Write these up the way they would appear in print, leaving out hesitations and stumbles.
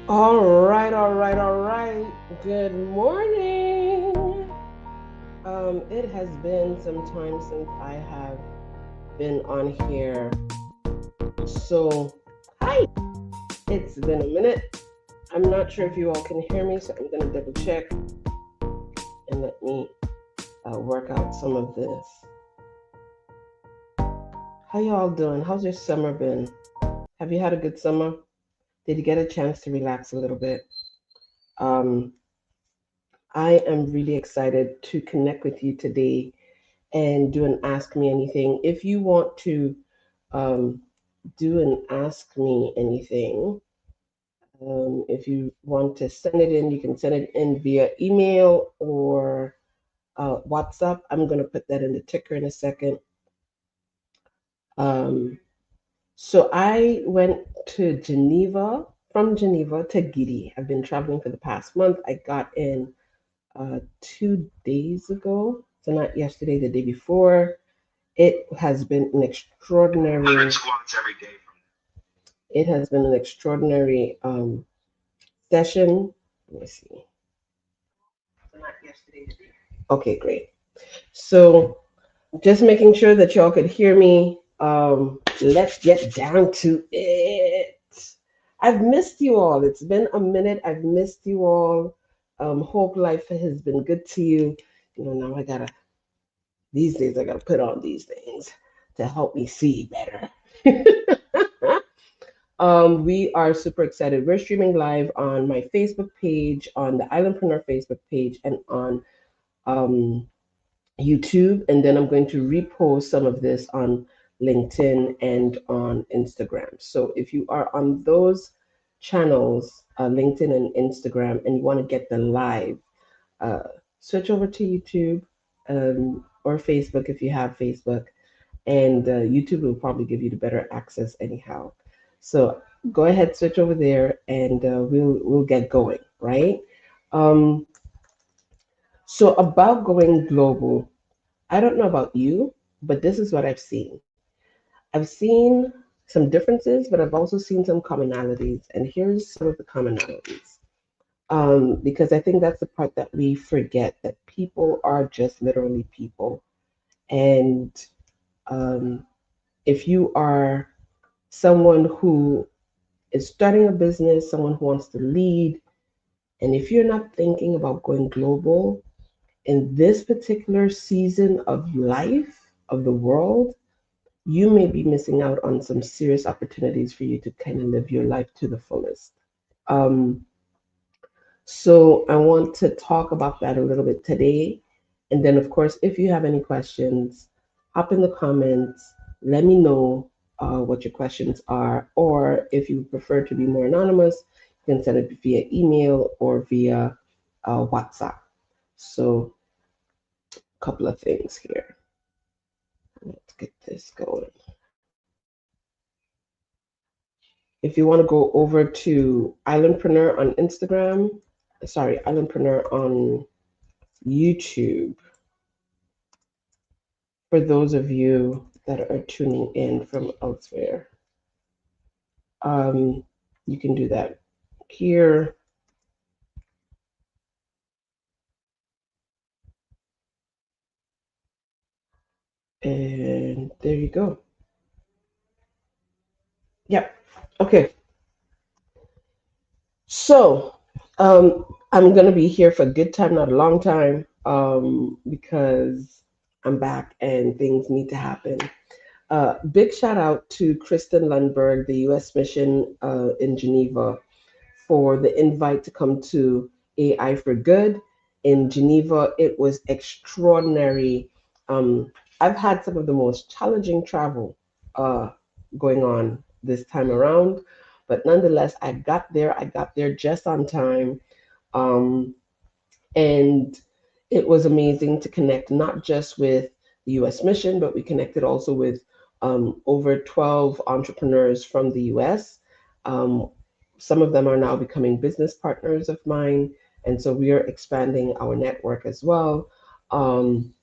All right, all right, all right. Good morning. It has been some time since I have been on here. So, hi. It's been a minute. I'm not sure if you all can hear me, so I'm gonna double check and let me work out some of this. How y'all doing? How's your summer been? Have you had a good summer? Did you get a chance to relax a little bit? Um, I am really excited to connect with you today and do an Ask Me Anything. If you want to um, do an Ask Me Anything, if you want to send it in, you can send it in via email or WhatsApp. I'm going to put that in the ticker in a second. Um, so I went to Geneva, from Geneva to Gidi. I've been traveling for the past month. I got in 2 days ago, so not yesterday, the day before. It has been an extraordinary. 100 squats every day. It has been an extraordinary session. Let me see. Not yesterday. Okay, great. So just making sure that y'all could hear me. Let's get down to it. I've missed you all. It's been a minute. I've missed you all. Hope life has been good to you. Now I gotta, these days I gotta put on these things to help me see better. We are super excited. We're streaming live on my Facebook page, on the Islandpreneur Facebook page, and on um, YouTube. And then I'm going to repost some of this on LinkedIn and on Instagram. So if you are on those channels, LinkedIn and Instagram, and you want to get the live, uh, switch over to YouTube or Facebook if you have Facebook, and YouTube will probably give you the better access anyhow. So go ahead, switch over there, and we'll get going, right? Um, so about going global, I don't know about you, but this is what I've seen. I've seen some differences, but I've also seen some commonalities, and here's some of the commonalities. Because I think that's the part that we forget that people are just literally people, and um, if you are someone who is starting a business, someone who wants to lead, and if you're not thinking about going global in this particular season of life, of the world, you may be missing out on some serious opportunities for you to kind of live your life to the fullest. Um, so I want to talk about that a little bit today. And then, of course, if you have any questions, hop in the comments, let me know what your questions are. Or if you prefer to be more anonymous, you can send it via email or via WhatsApp. So, a couple of things here. Let's get this going. If you want to go over to Islandpreneur on Instagram, sorry, Islandpreneur on YouTube, for those of you that are tuning in from elsewhere, um, you can do that here. And there you go. Yep. Okay. So I'm going to be here for a good time, not a long time, because I'm back and things need to happen. Big shout out to Kristen Lundberg, the U.S. mission in Geneva, for the invite to come to AI for Good in Geneva. It was extraordinary. I've had some of the most challenging travel uh, going on this time around, but nonetheless, I got there. I got there just on time. Um, and it was amazing to connect not just with the US mission, but we connected also with over 12 entrepreneurs from the US. Um, some of them are now becoming business partners of mine. And so we are expanding our network as well. Um,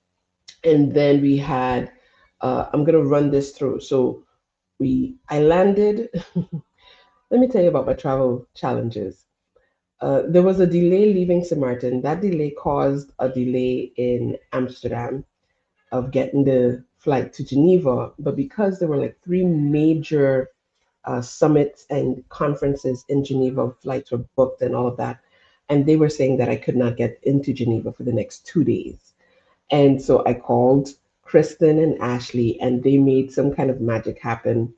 and then we had, I'm going to run this through. I landed, let me tell you about my travel challenges. There was a delay leaving St. Martin. That delay caused a delay in Amsterdam of getting the flight to Geneva. But because there were like three major summits and conferences in Geneva, flights were booked and all of that. And they were saying that I could not get into Geneva for the next 2 days. And so I called Kristen and Ashley, and they made some kind of magic happen.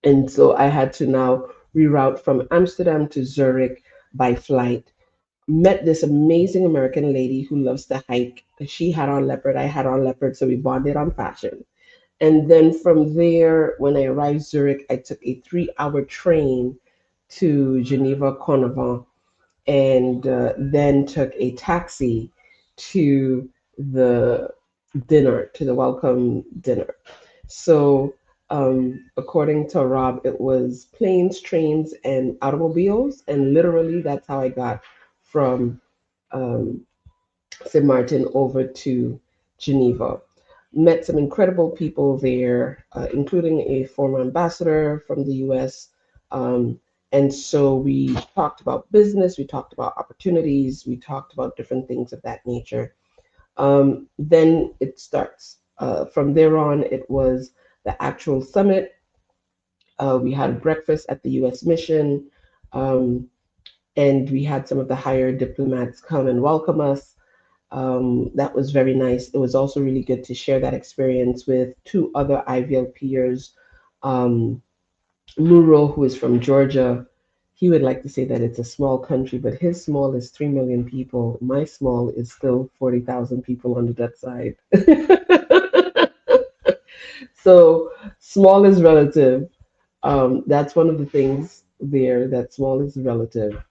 And so I had to now reroute from Amsterdam to Zurich by flight. Met this amazing American lady who loves to hike. She had on leopard, I had on leopard, so we bonded on fashion. And then from there, when I arrived Zurich, I took a 3 hour train to Geneva Carnival, and then took a taxi to the to the welcome dinner. So, according to Rob, it was planes, trains, and automobiles, and literally that's how I got from um, St. Martin over to Geneva. Met some incredible people there, including a former ambassador from the US. Um, and so we talked about business, we talked about opportunities, we talked about different things of that nature. Then it starts. From there on, it was the actual summit. We had breakfast at the US mission, um, and we had some of the higher diplomats come and welcome us. That was very nice. It was also really good to share that experience with two other IVL peers. Um, Muro, who is from Georgia, he would like to say that it's a small country, but his small is 3 million people. My small is still 40,000 people on that side. So small is relative. That's one of the things there, that small is relative.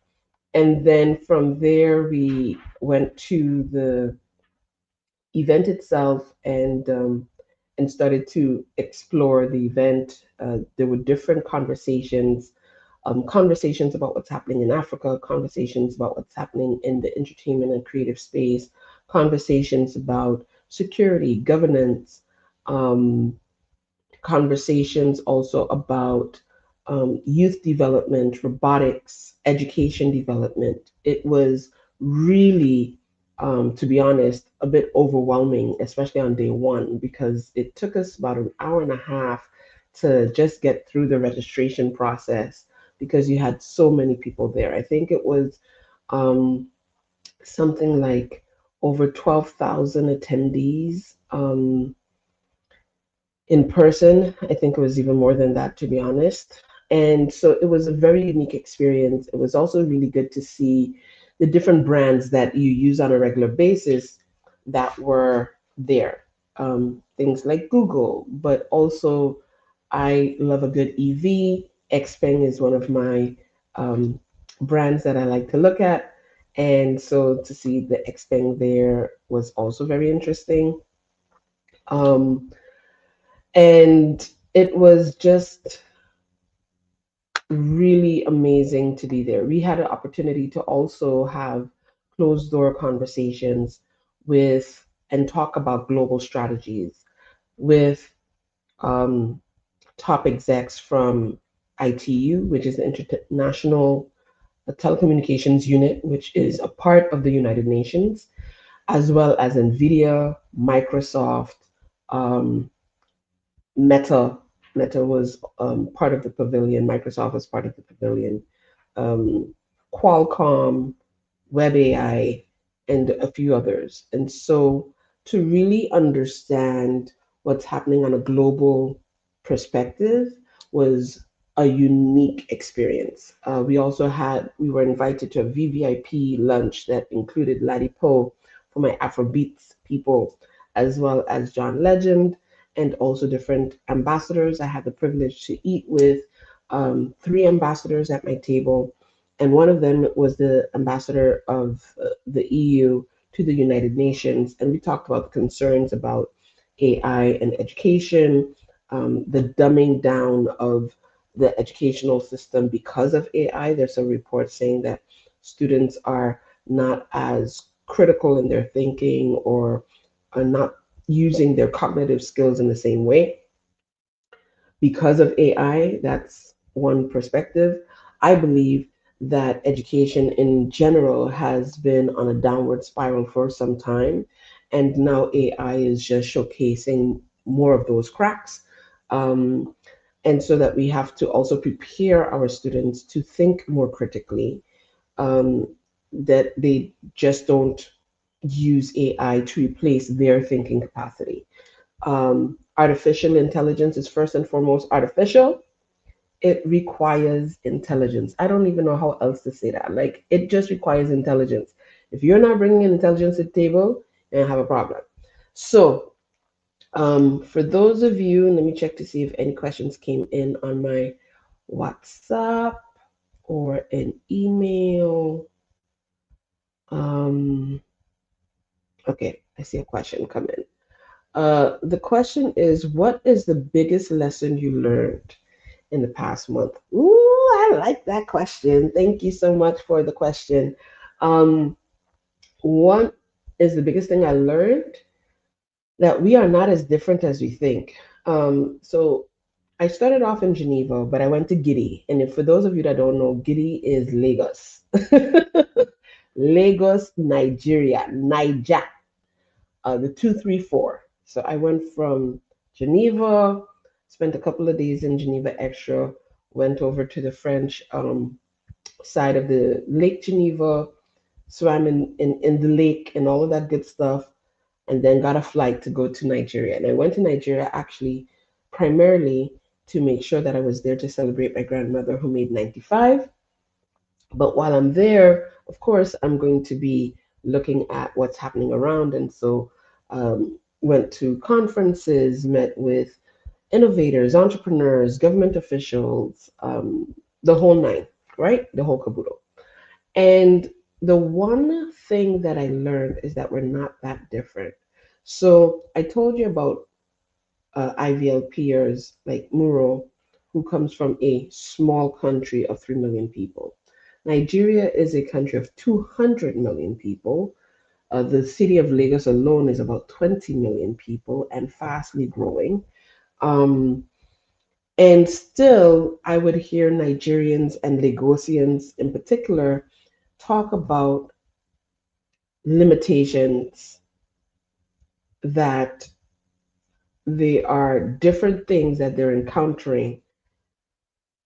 And then from there, we went to the event itself, and started to explore the event. There were different conversations, conversations about what's happening in Africa, conversations about what's happening in the entertainment and creative space, conversations about security, governance, um, conversations also about youth development, robotics, education development. It was really, to be honest, a bit overwhelming, especially on day one, because it took us about an hour and a half to just get through the registration process because you had so many people there. I think it was um, something like over 12,000 attendees. In person. I think it was even more than that, to be honest. And so it was a very unique experience. It was also really good to see the different brands that you use on a regular basis that were there. Things like Google, but also I love a good EV. Xpeng is one of my um, brands that I like to look at. And so to see the Xpeng there was also very interesting. Um, and it was just really amazing to be there. We had an opportunity to also have closed door conversations with and talk about global strategies with um, top execs from ITU, which is the International Telecommunications Unit, which is a part of the United Nations, as well as NVIDIA, Microsoft, um, Meta. Meta was part of the pavilion. Microsoft was part of the pavilion. Um, Qualcomm, Web AI, and a few others. And so, to really understand what's happening on a global perspective was a unique experience. We were invited to a VVIP lunch that included Laddie Poe for my Afrobeats people, as well as John Legend, and also different ambassadors. I had the privilege to eat with three ambassadors at my table, and one of them was the ambassador of the EU to the United Nations. And we talked about the concerns about AI and education, the dumbing down of the educational system because of AI. There's some reports saying that students are not as critical in their thinking or are not using their cognitive skills in the same way because of AI. That's one perspective. I believe that education in general has been on a downward spiral for some time, and now AI is just showcasing more of those cracks. Um, and so that we have to also prepare our students to think more critically, um, that they just don't use AI to replace their thinking capacity. Artificial intelligence is first and foremost artificial. It requires intelligence. I don't even know how else to say that. Like, it just requires intelligence. If you're not bringing in intelligence to the table, you're gonna have a problem. So, for those of you, let me check to see if any questions came in on my WhatsApp or an email. Um, okay, I see a question come in. The question is, what is the biggest lesson you learned in the past month? Ooh, I like that question. Thank you so much for the question. Um, what is the biggest thing I learned? That we are not as different as we think. So I started off in Geneva, but I went to Gidi. And if, for those of you that don't know, Gidi is Lagos. Lagos, Nigeria, Niger, the 234. So I went from Geneva, spent a couple of days in Geneva extra, went over to the French side of the Lake Geneva, swam in the lake and all of that good stuff, and then got a flight to go to Nigeria. And I went to Nigeria actually primarily to make sure that I was there to celebrate my grandmother who made 95. But while I'm there, of course, I'm going to be looking at what's happening around. And so went to conferences, met with innovators, entrepreneurs, government officials, the whole nine, right? The whole caboodle. And the one thing that I learned is that we're not that different. So I told you about IVL peers like Muro, who comes from a small country of 3 million people. Nigeria is a country of 200 million people. The city of Lagos alone is about 20 million people and fastly growing. Um, and still, I would hear Nigerians and Lagosians in particular talk about limitations, that they are different things that they're encountering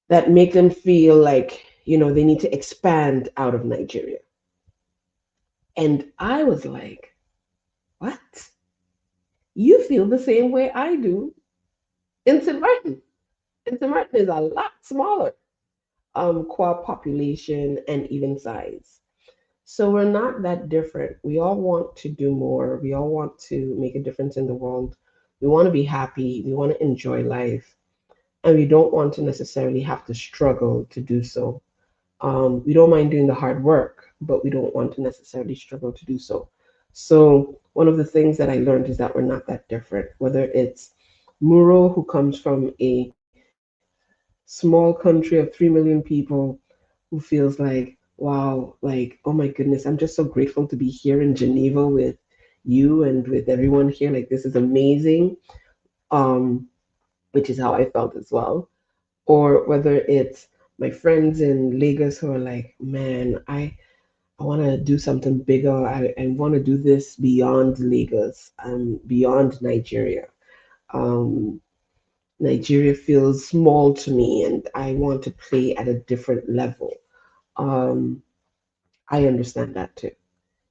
that make them feel like, they need to expand out of Nigeria. And I was like, what? You feel the same way I do in St. Martin. And St. Martin is a lot smaller, qua population and even size. So we're not that different. We all want to do more. We all want to make a difference in the world. We want to be happy. We want to enjoy life. And we don't want to necessarily have to struggle to do so. We don't mind doing the hard work, but we don't want to necessarily struggle to do so. So one of the things that I learned is that we're not that different. Whether it's Muro, who comes from a small country of 3 million people, who feels like, wow, like, oh my goodness, I'm just so grateful to be here in Geneva with you and with everyone here. Like, this is amazing, um, which is how I felt as well. Or whether it's my friends in Lagos who are like, man, I want to do something bigger. I want to do this beyond Lagos and beyond Nigeria. Um, Nigeria feels small to me, and I want to play at a different level. Um, I understand that too.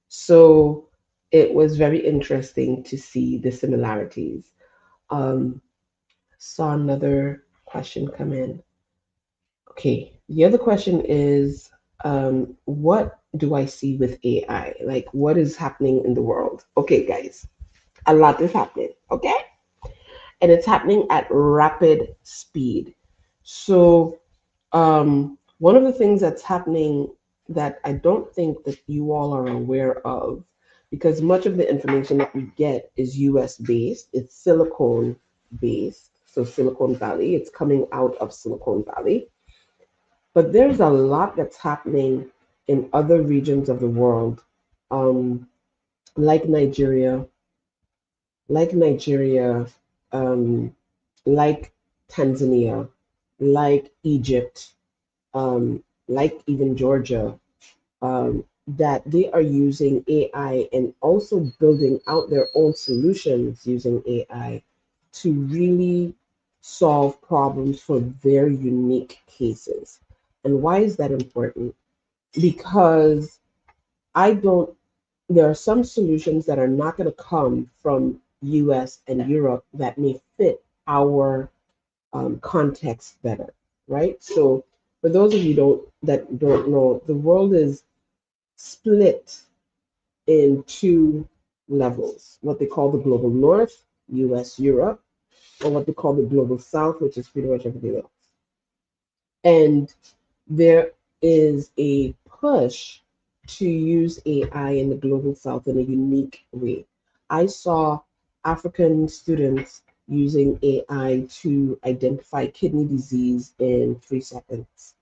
So it was very interesting to see the similarities. Um, saw another question come in. Okay, the other question is, what do I see with AI? Like, what is happening in the world? Okay, guys, a lot is happening, okay? And it's happening at rapid speed. So, one of the things that's happening that I don't think that you all are aware of, because much of the information that we get is US based, it's Silicon based. So, Silicon Valley, it's coming out of Silicon Valley. But there's a lot that's happening in other regions of the world, um, like Nigeria, like Nigeria, um, like Tanzania, like Egypt, like even Georgia, that they are using AI and also building out their own solutions using AI to really solve problems for very unique cases. And why is that important? Because I don't, there are some solutions that are not going to come from US and Europe that may fit our context better, right? So for those of you that don't know, the world is split in two levels, what they call the global north, US, Europe, or what they call the global south, which is pretty much everything else. And there is a push to use AI in the global south in a unique way. I saw African students using AI to identify kidney disease in 3 seconds,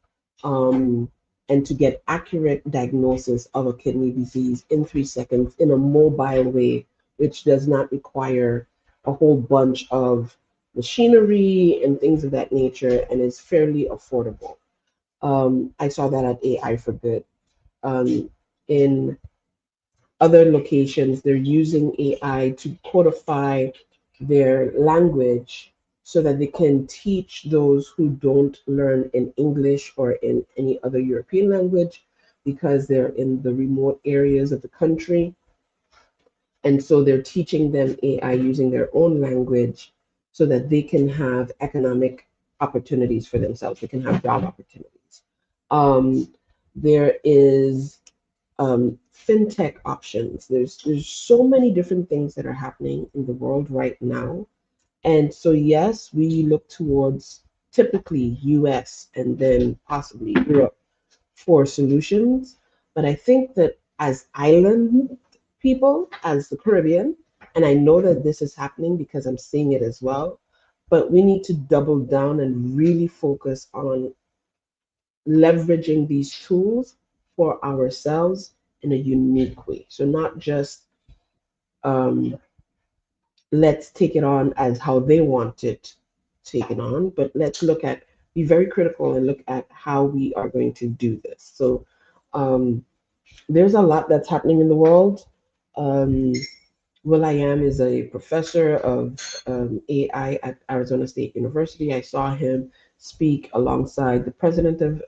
um, and to get accurate diagnosis of a kidney disease in 3 seconds in a mobile way, which does not require a whole bunch of machinery and things of that nature and is fairly affordable. I saw that at AI for Good. In other locations, they're using AI to codify their language so that they can teach those who don't learn in English or in any other European language because they're in the remote areas of the country. And so they're teaching them AI using their own language so that they can have economic opportunities for themselves. They can have job opportunities. Um, there is fintech options. There's so many different things that are happening in the world right now. And so yes, we look towards typically US and then possibly Europe for solutions. But I think that as island people, as the Caribbean, and I know that this is happening because I'm seeing it as well, but we need to double down and really focus on leveraging these tools for ourselves in a unique way. So not just um, let's take it on as how they want it taken on, but let's look at be very critical and look at how we are going to do this. So um, there's a lot that's happening in the world. Um, Will I Am is a professor of AI at Arizona State University. I saw him speak alongside the president of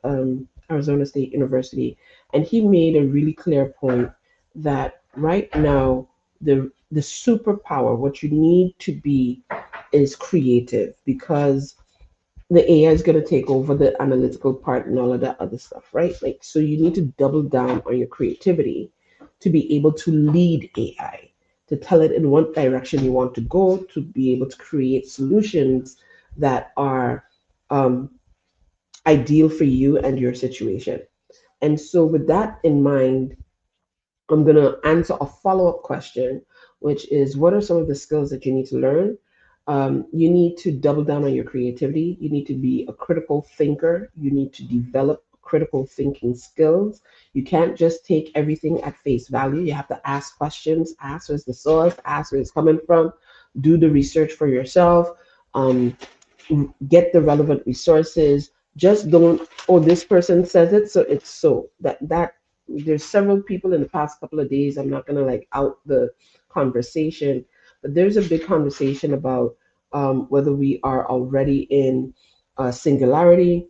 Arizona State University, and he made a really clear point that right now the superpower, what you need to be, is creative because the AI is going to take over the analytical part and all of that other stuff, right? Like, so you need to double down on your creativity to be able to lead AI, to tell it in what direction you want to go, to be able to create solutions that are um, ideal for you and your situation. And so, with that in mind, I'm going to answer a follow up question, which is what are some of the skills that you need to learn? You need to double down on your creativity. You need to be a critical thinker. You need to develop critical thinking skills. You can't just take everything at face value. You have to ask questions, ask where's the source, ask where it's coming from, do the research for yourself. Um, get the relevant resources. Just don't, oh, this person says it, so it's so. That there's several people in the past couple of days. I'm not gonna like out the conversation, but there's a big conversation about whether we are already in singularity,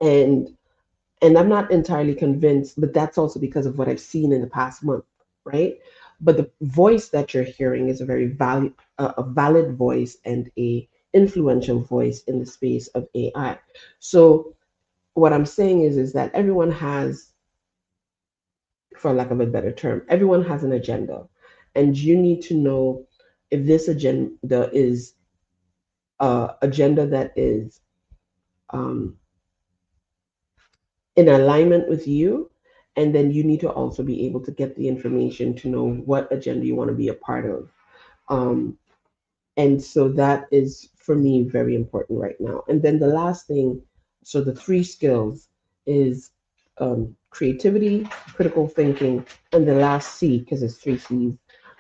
and I'm not entirely convinced, but that's also because of what I've seen in the past month, right? But the voice that you're hearing is a very valid, a valid voice and a influential voice in the space of AI. So what I'm saying is that everyone has, for lack of a better term, everyone has an agenda, and you need to know if this agenda is agenda that is um, in alignment with you. And then you need to also be able to get the information to know what agenda you want to be a part of. Um, and so that is for me very important right now. And then the last thing, so the three skills is creativity, critical thinking, and the last C, because it's three C's,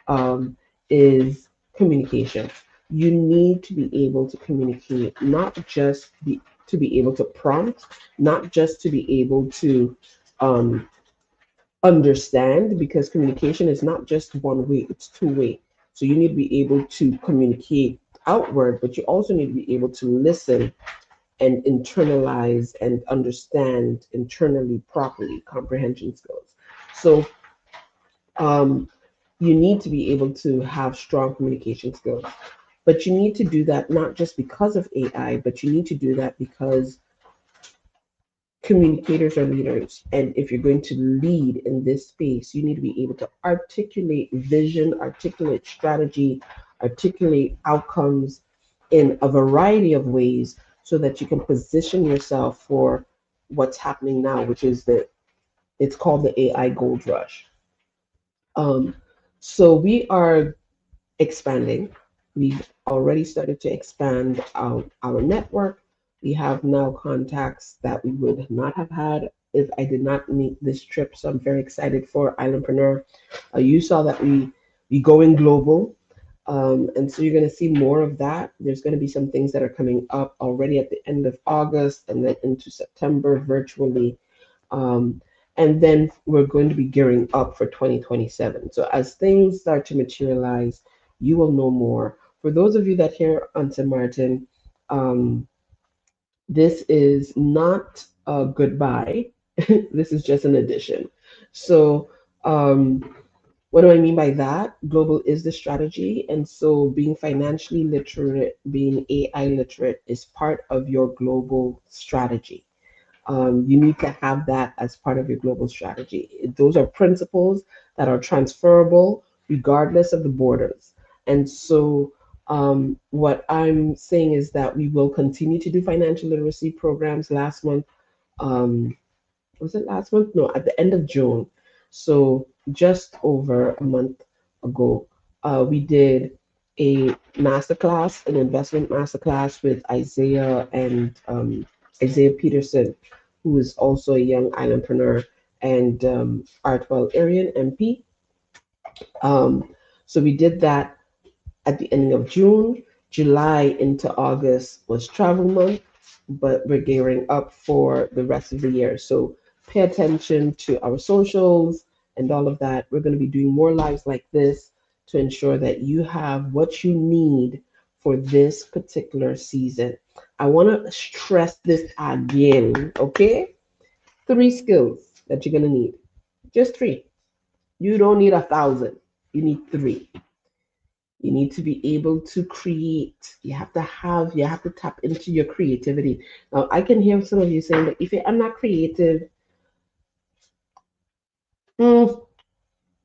um, is communication. You need to be able to communicate, not just to be able to prompt, not just to be able to um, understand, because communication is not just one way, it's two way. So you need to be able to communicate outward, but you also need to be able to listen and internalize and understand internally properly, comprehension skills. So um, you need to be able to have strong communication skills. But you need to do that not just because of AI, but you need to do that because communicators are leaders. And if you're going to lead in this space, you need to be able to articulate vision, articulate strategy, articulate outcomes in a variety of ways so that you can position yourself for what's happening now, which is that it's called the AI gold rush. Um, so we are expanding. We've already started to expand our network. We have now contacts that we would not have had if I did not make this trip. So I'm very excited for Islandpreneur. You saw that we going global. And so you're going to see more of that. There's going to be some things that are coming up already at the end of August and then into September virtually. Um, and then we're going to be gearing up for 2027. So as things start to materialize, you will know more. For those of you that hear on St. Martin, um, this is not a goodbye. This is just an addition. So what do I mean by that? Global is the strategy. And so being financially literate, being AI literate is part of your global strategy. You need to have that as part of your global strategy. Those are principles that are transferable regardless of the borders. And so, what I'm saying is that we will continue to do financial literacy programs. Last month, um, was it last month? No, at the end of June. So, just over a month ago, we did a masterclass, an investment masterclass with Isaiah and Isaiah Peterson, who is also a young entrepreneur, and Artwell Arian MP. So we did that at the ending of June. July into August was travel month, but we're gearing up for the rest of the year. So pay attention to our socials and all of that. We're going to be doing more lives like this to ensure that you have what you need for this particular season. I want to stress this again, okay? Three skills that you're going to need. Just three. You don't need 1,000. You need three. You need to be able to create. You have to tap into your creativity. Now, I can hear some of you saying that if I'm not creative, mm,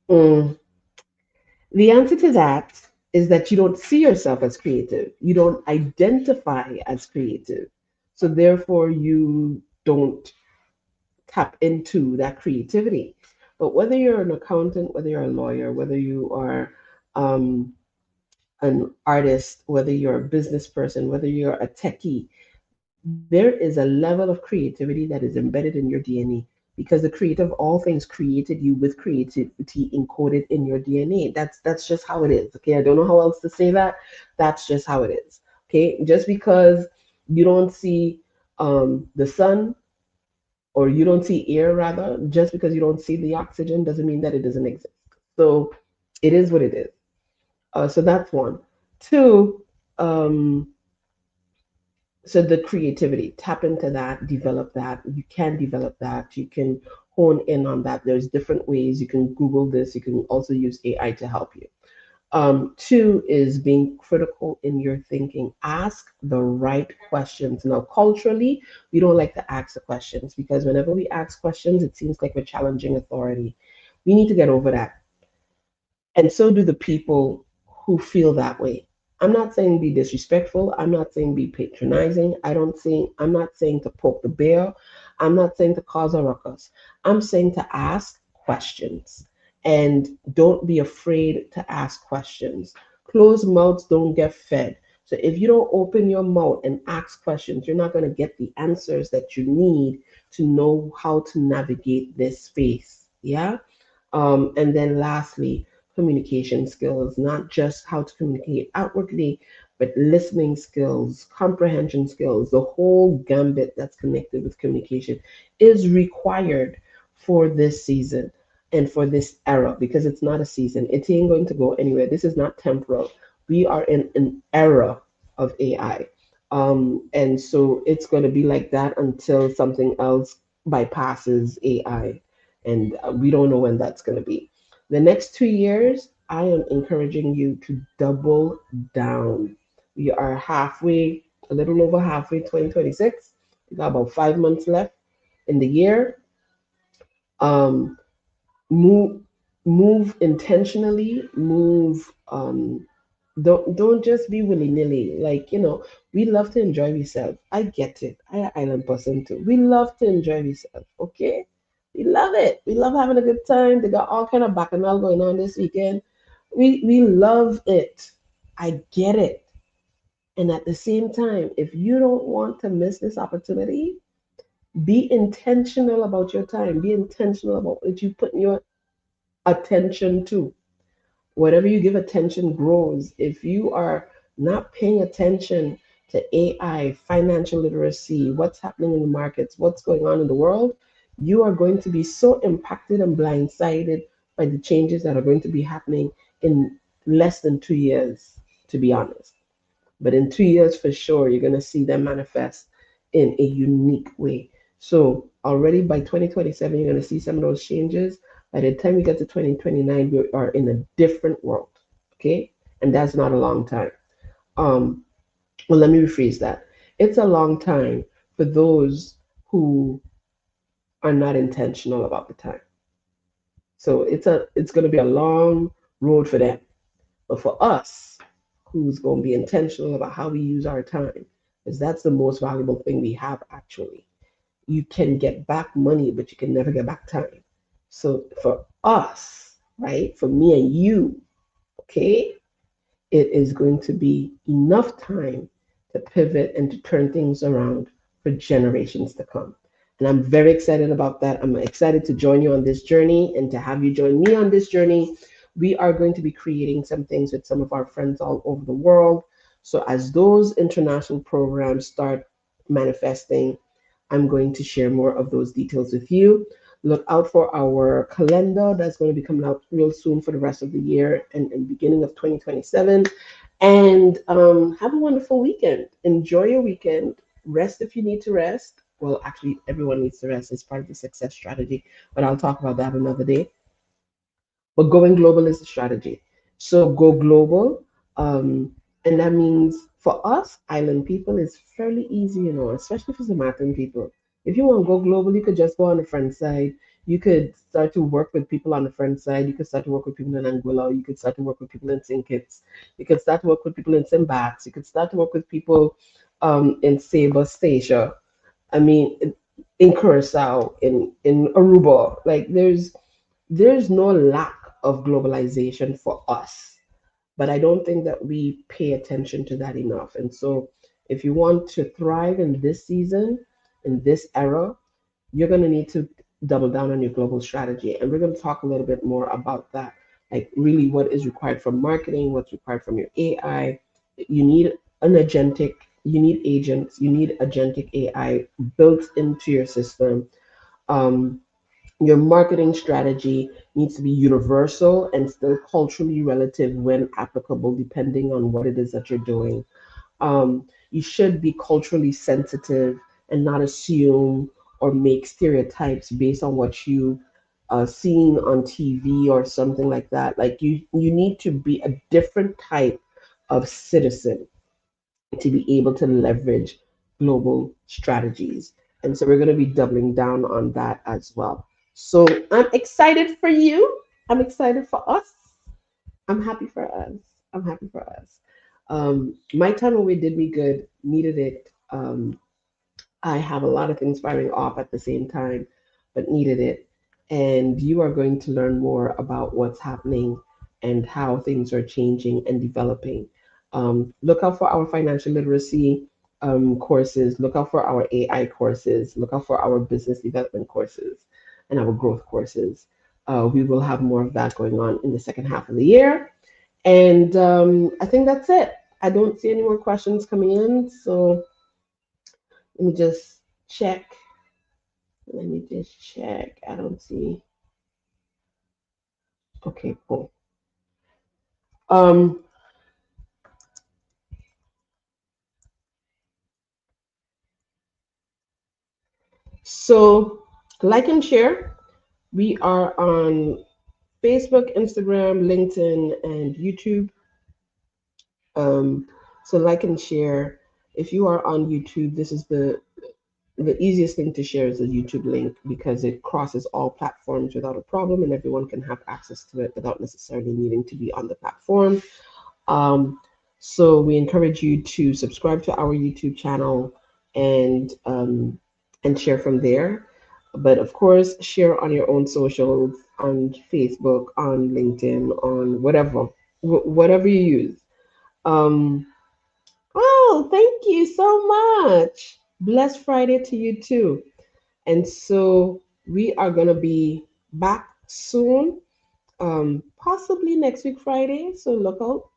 mm. The answer to that is that you don't see yourself as creative. You don't identify as creative. So therefore, you don't tap into that creativity. But whether you're an accountant, whether you're a lawyer, whether you are um, an artist, whether you're a business person, whether you're a techie, there is a level of creativity that is embedded in your DNA because the creator of all things created you with creativity encoded in your DNA. That's just how it is. Okay, I don't know how else to say that. That's just how it is. Okay, just because you don't see the sun or you don't see air rather, just because you don't see the oxygen doesn't mean that it doesn't exist. So it is what it is. So that's one. Two, um, so the creativity, tap into that, develop that. You can develop that. You can hone in on that. There's different ways. You can Google this. You can also use AI to help you. Two is being critical in your thinking. Ask the right questions. Now, culturally, we don't like to ask the questions because whenever we ask questions, it seems like we're challenging authority. We need to get over that. And so do the people who feel that way. I'm not saying be disrespectful. I'm not saying be patronizing. I'm not saying to poke the bear. I'm not saying to cause a ruckus. I'm saying to ask questions. And don't be afraid to ask questions. Closed mouths don't get fed. So if you don't open your mouth and ask questions, you're not going to get the answers that you need to know how to navigate this space. Yeah. And then lastly, communication skills, not just how to communicate outwardly, but listening skills, comprehension skills, the whole gambit that's connected with communication is required for this season and for this era because it's not a season. It ain't going to go anywhere. This is not temporal. We are in an era of AI. And so it's going to be like that until something else bypasses AI. And we don't know when that's going to be. The next 2 years, I am encouraging you to double down. We are halfway, a little over halfway, 2026. We got about 5 months left in the year. Um, move, move intentionally. Move. Don't just be willy nilly. Like we love to enjoy ourselves. I get it. I an island person too. We love to enjoy ourselves. Okay, we love it. We love having a good time. They got all kind of bacchanal going on this weekend. We love it. I get it. And at the same time, if you don't want to miss this opportunity, be intentional about your time. Be intentional about what you put your attention to. Whatever you give attention grows. If you are not paying attention to AI, financial literacy, what's happening in the markets, what's going on in the world, you are going to be so impacted and blindsided by the changes that are going to be happening in less than 2 years, to be honest. But in 2 years, for sure, you're going to see them manifest in a unique way. So already by 2027, you're going to see some of those changes. By the time we get to 2029, we are in a different world. Okay. And that's not a long time. Um, well, let me rephrase that. It's a long time for those who are not intentional about the time. So it's going to be a long road for them. But for us, who's going to be intentional about how we use our time, because that's the most valuable thing we have actually. You can get back money, but you can never get back time. So for us, right, for me and you, okay, it is going to be enough time to pivot and to turn things around for generations to come. And I'm very excited about that. I'm excited to join you on this journey and to have you join me on this journey. We are going to be creating some things with some of our friends all over the world. So as those international programs start manifesting, I'm going to share more of those details with you. Look out for our calendar that's going to be coming out real soon for the rest of the year and beginning of 2027. And have a wonderful weekend. Enjoy your weekend. Rest if you need to rest. Well, actually, everyone needs to rest. It's part of the success strategy, but I'll talk about that another day. But going global is the strategy. So go global. Um, and that means for us, island people, it's fairly easy, especially for Samaritan people. If you want to go global, you could just go on the front side. You could start to work with people on the front side. You could start to work with people in Anguilla. You could start to work with people in St. Kitts. You could start to work with people in St. Bats. You could start to work with people in Sabre Statia. I mean, in Curacao, in Aruba. Like there's no lack of globalization for us, but I don't think that we pay attention to that enough. And so, if you want to thrive in this season, in this era, you're going to need to double down on your global strategy. And we're going to talk a little bit more about that. Like, really, what is required from marketing, what's required from your AI. You need an agentic, you need agents, you need agentic AI built into your system. Um, your marketing strategy needs to be universal and still culturally relative when applicable, depending on what it is that you're doing. You should be culturally sensitive and not assume or make stereotypes based on what you seen on TV or something like that. Like you need to be a different type of citizen to be able to leverage global strategies. And so we're going to be doubling down on that as well. So I'm excited for you. I'm excited for us. I'm happy for us. I'm happy for us. My time away did me good, needed it. I have a lot of things firing off at the same time, but needed it. And you are going to learn more about what's happening and how things are changing and developing. Look out for our financial literacy courses, look out for our AI courses, look out for our business development courses and our growth courses. We will have more of that going on in the second half of the year. And I think that's it. I don't see any more questions coming in. So let me just check. Let me just check. I don't see. Okay, cool. Um, so like and share. We are on Facebook, Instagram, LinkedIn, and YouTube. Um, so like and share. If you are on YouTube, this is the easiest thing to share is a YouTube link because it crosses all platforms without a problem and everyone can have access to it without necessarily needing to be on the platform. Um, so we encourage you to subscribe to our YouTube channel and share from there. But of course, share on your own socials, on Facebook, on LinkedIn, on whatever, whatever you use. Um, oh, thank you so much. Blessed Friday to you too. And so we are going to be back soon, possibly next week Friday. So look out,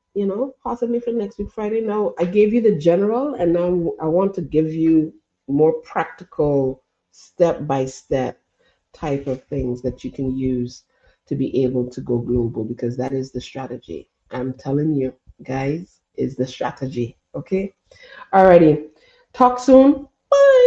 possibly for next week Friday. Now, I gave you the general, and now I want to give you more practical, step by step type of things that you can use to be able to go global because that is the strategy. I'm telling you, guys, is the strategy. Okay. Alrighty. Talk soon. Bye.